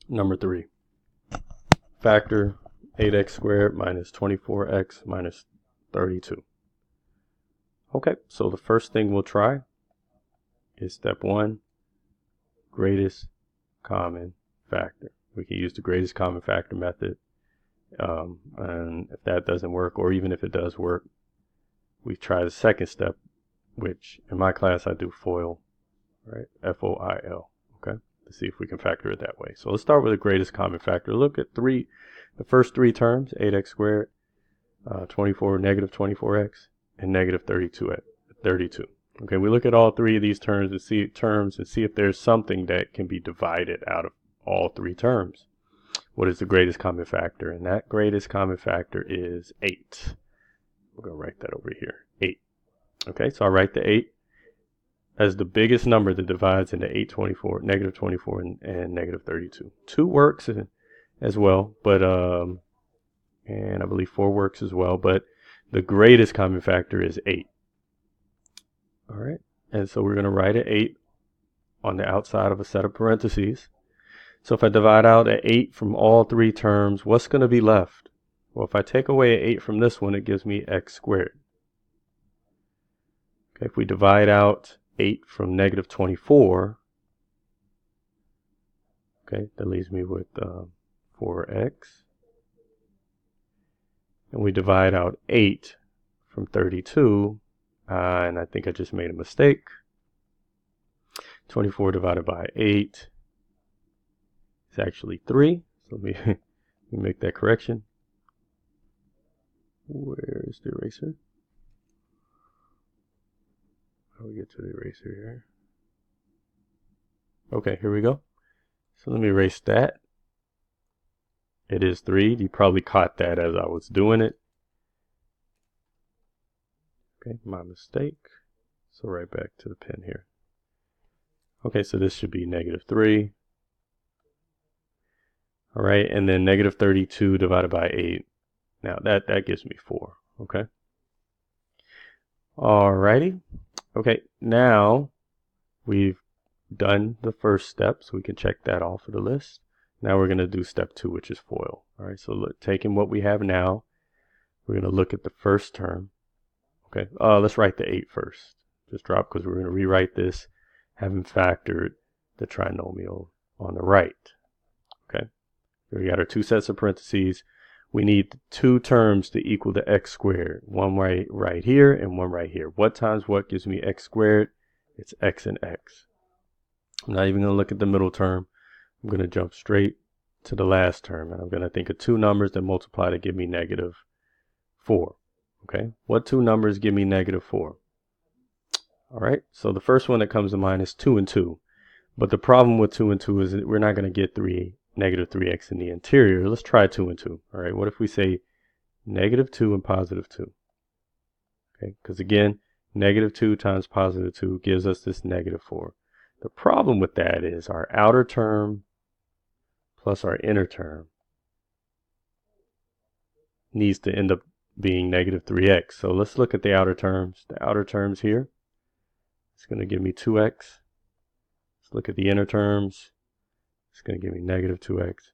Number 3. Factor 8x squared minus 24x minus 32. Okay, so the first thing we'll try is step 1, greatest common factor. We can use the greatest common factor method, and if that doesn't work, or even if it does work, we try the second step, which in my class I do FOIL, right? F-O-I-L, okay? To see if we can factor it that way. So let's start with the greatest common factor. Look at the first three terms, 8x squared, 24, negative 24x, and negative 32. Okay, we look at all three of these terms and see if there's something that can be divided out of all three terms. What is the greatest common factor? And that greatest common factor is 8. We're going to write that over here, 8. Okay, so I'll write the 8 as the biggest number that divides into 8, 24, negative 24, and negative 32. 2 works as well, but and I believe 4 works as well, but the greatest common factor is 8. All right, and so we're going to write an 8 on the outside of a set of parentheses. So if I divide out an 8 from all three terms, what's going to be left? Well, if I take away an 8 from this one, it gives me x squared. Okay, if we divide out 8 from negative 24, okay, that leaves me with 4x. And we divide out 8 from 32, and I think I just made a mistake. 24 divided by 8 is actually 3. So let me make that correction. Where is the eraser? How do we get to the eraser here? Okay, here we go. So let me erase that. It is 3. You probably caught that as I was doing it. Okay, my mistake. So right back to the pen here. Okay, so this should be negative 3. All right, and then negative 32 divided by 8. Now that gives me 4. Okay. All righty. Okay, now we've done the first step, so we can check that off of the list. Now we're going to do step 2, which is FOIL. All right, so taking what we have now, we're going to look at the first term. Okay, let's write the 8 first. Just drop, because we're going to rewrite this having factored the trinomial on the right. Okay, here we got our 2 sets of parentheses. We need 2 terms to equal the x squared. One right here and one right here. What times what gives me x squared? It's x and x. I'm not even going to look at the middle term. I'm going to jump straight to the last term, and I'm going to think of 2 numbers that multiply to give me negative 4. Okay, what 2 numbers give me negative 4? All right, so the first one that comes to mind is 2 and 2. But the problem with 2 and 2 is that we're not going to get negative 3x in the interior. Let's try 2 and 2. All right, what if we say negative 2 and positive 2? Okay, because again, negative 2 times positive 2 gives us this negative 4. The problem with that is our outer term plus our inner term needs to end up being negative 3x. So let's look at the outer terms. The outer terms here, it's going to give me 2x. Let's look at the inner terms. It's going to give me negative 2x.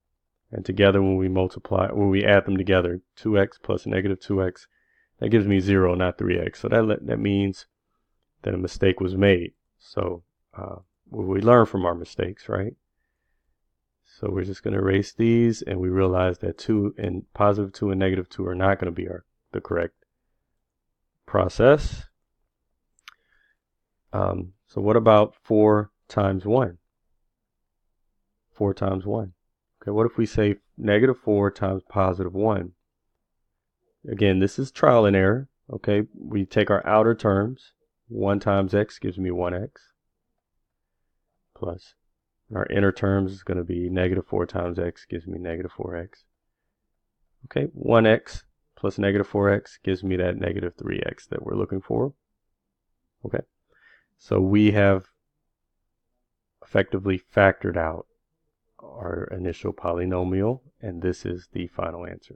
And together, when we add them together, 2x plus negative 2x, that gives me 0, not 3x. So that means that a mistake was made. So we learn from our mistakes, right? So we're just going to erase these, and we realize that 2 and positive 2 and negative 2 are not going to be the correct process. So what about 4 times 1? 4 times 1. Okay, what if we say negative 4 times positive 1? Again, this is trial and error. Okay, we take our outer terms. 1 times x gives me 1x. Plus, our inner terms is going to be negative 4 times x gives me negative 4x. Okay, 1x plus negative 4x gives me that negative 3x that we're looking for. Okay, so we have effectively factored out our initial polynomial, and this is the final answer.